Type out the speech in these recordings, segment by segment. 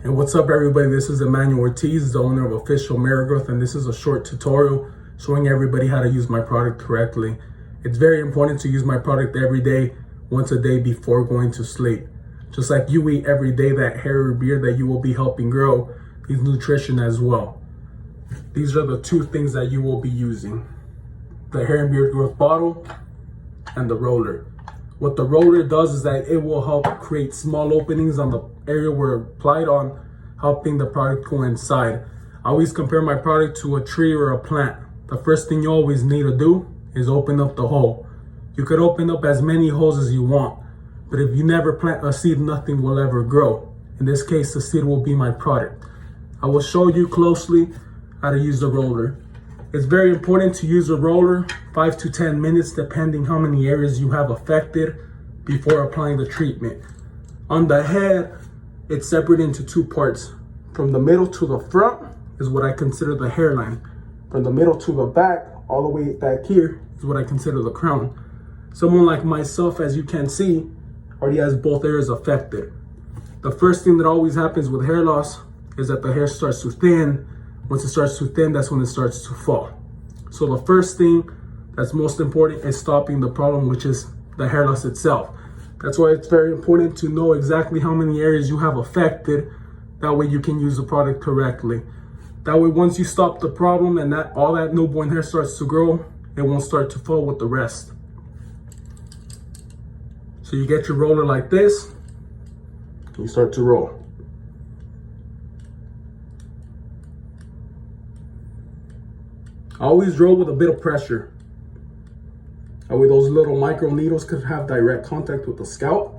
And what's up, everybody? This is Emmanuel Ortiz, the owner of Official MIRA-GROWTH, and this is a short tutorial showing everybody how to use my product correctly. It's very important to use my product every day, once a day before going to sleep. Just like you eat every day that hair or beard that you will be helping grow, needs nutrition as well. These are the two things that you will be using: the hair and beard growth bottle and the roller. What the roller does is that it will help create small openings on the area where applied on, helping the product go inside. I always compare my product to a tree or a plant. The first thing you always need to do is open up the hole. You could open up as many holes as you want, but if you never plant a seed, nothing will ever grow. In this case, the seed will be my product. I will show you closely how to use the roller. It's very important to use a roller 5 to 10 minutes, depending how many areas you have affected, before applying the treatment. On the head, it's separated into two parts. From the middle to the front is what I consider the hairline. From the middle to the back, all the way back here, is what I consider the crown. Someone like myself, as you can see, already has both areas affected. The first thing that always happens with hair loss is that the hair starts to thin. Once it starts to thin, that's when it starts to fall. So the first thing that's most important is stopping the problem, which is the hair loss itself. That's why it's very important to know exactly how many areas you have affected. That way you can use the product correctly. That way, once you stop the problem and that all that newborn hair starts to grow, it won't start to fall with the rest. So you get your roller like this, and you start to roll. Always roll with a bit of pressure. That way those little micro needles could have direct contact with the scalp.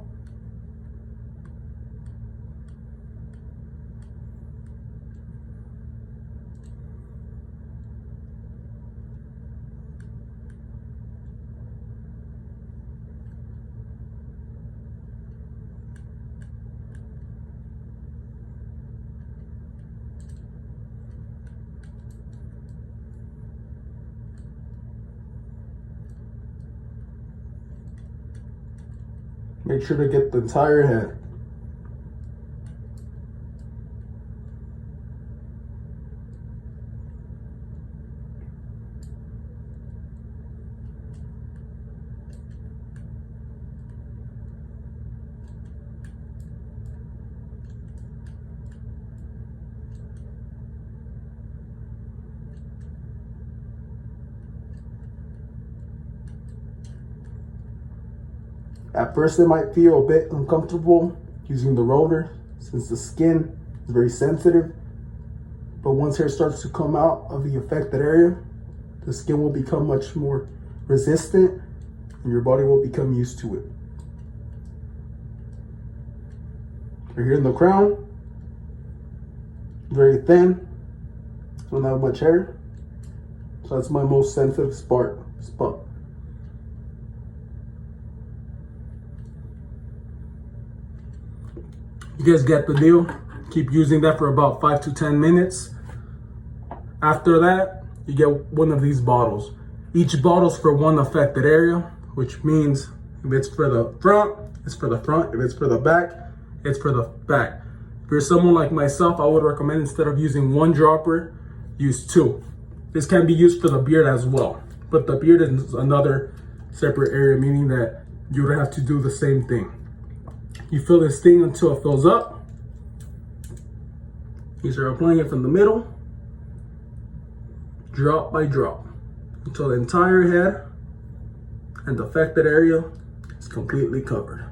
Make sure to get the entire head. At first, it might feel a bit uncomfortable using the roller since the skin is very sensitive. But once hair starts to come out of the affected area, the skin will become much more resistant and your body will become used to it. Right here in the crown, very thin, don't have much hair. So that's my most sensitive spot. You guys get the deal. Keep using that for about 5 to 10 minutes. After that, you get one of these bottles. Each bottle's for one affected area, which means if it's for the front, it's for the front. If it's for the back, it's for the back. If you're someone like myself, I would recommend, instead of using one dropper, use two. This can be used for the beard as well, but the beard is another separate area, meaning that you would have to do the same thing. You fill this thing until it fills up. You start applying it from the middle, drop by drop, until the entire head and the affected area is completely covered.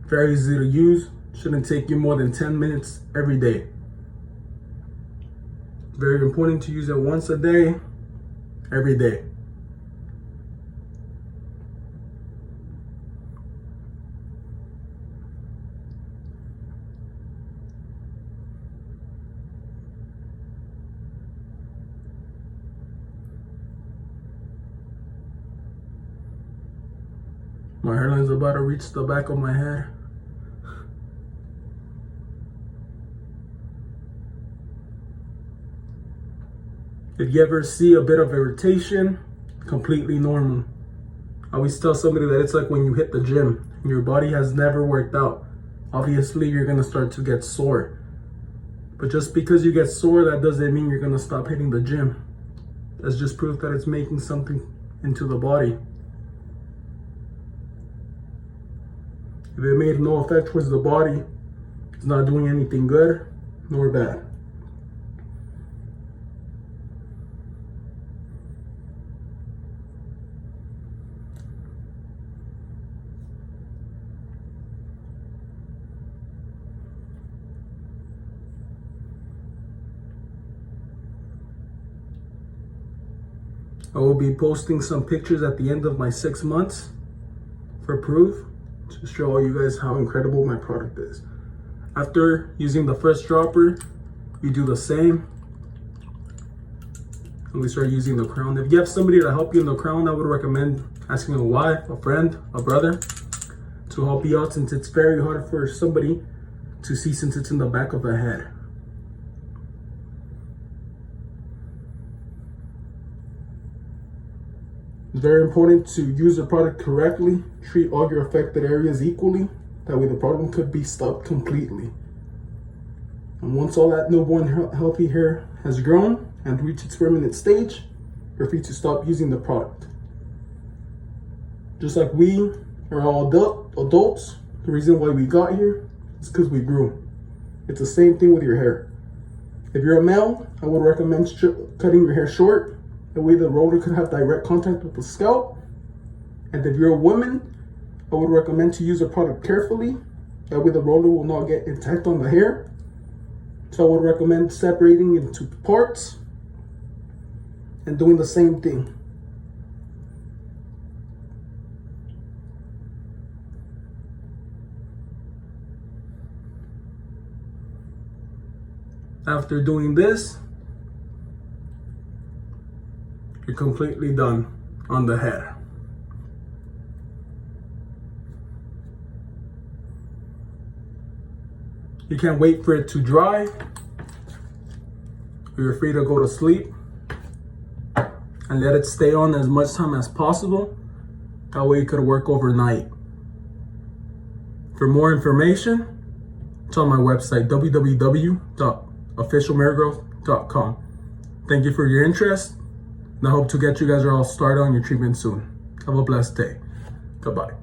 Very easy to use. Shouldn't take you more than 10 minutes every day. Very important to use it once a day, every day. My hairline's about to reach the back of my head. If you ever see a bit of irritation, completely normal. I always tell somebody that it's like when you hit the gym and your body has never worked out. Obviously, you're gonna start to get sore. But just because you get sore, that doesn't mean you're gonna stop hitting the gym. That's just proof that it's making something into the body. If it made no effect towards the body, it's not doing anything good nor bad. I will be posting some pictures at the end of my 6 months for proof, to show all you guys how incredible my product is. After using the first dropper, we do the same. And we start using the crown. If you have somebody to help you in the crown, I would recommend asking a wife, a friend, a brother to help you out, since it's very hard for somebody to see since it's in the back of the head. It's very important to use the product correctly, treat all your affected areas equally. That way the problem could be stopped completely. And once all that newborn healthy hair has grown and reached its permanent stage, you're free to stop using the product. Just like we are all adults, the reason why we got here is because we grew. It's the same thing with your hair. If you're a male, I would recommend cutting your hair short. The way the roller could have direct contact with the scalp. And if you're a woman, I would recommend to use the product carefully. That way the roller will not get intact on the hair. So I would recommend separating into parts and doing the same thing. After doing this, you're completely done on the head. You can't wait for it to dry. You're free to go to sleep and let it stay on as much time as possible. That way you could work overnight. For more information, it's on my website, www.officialmiragrowth.com. Thank you for your interest. And I hope to get you guys all started on your treatment soon. Have a blessed day. Goodbye.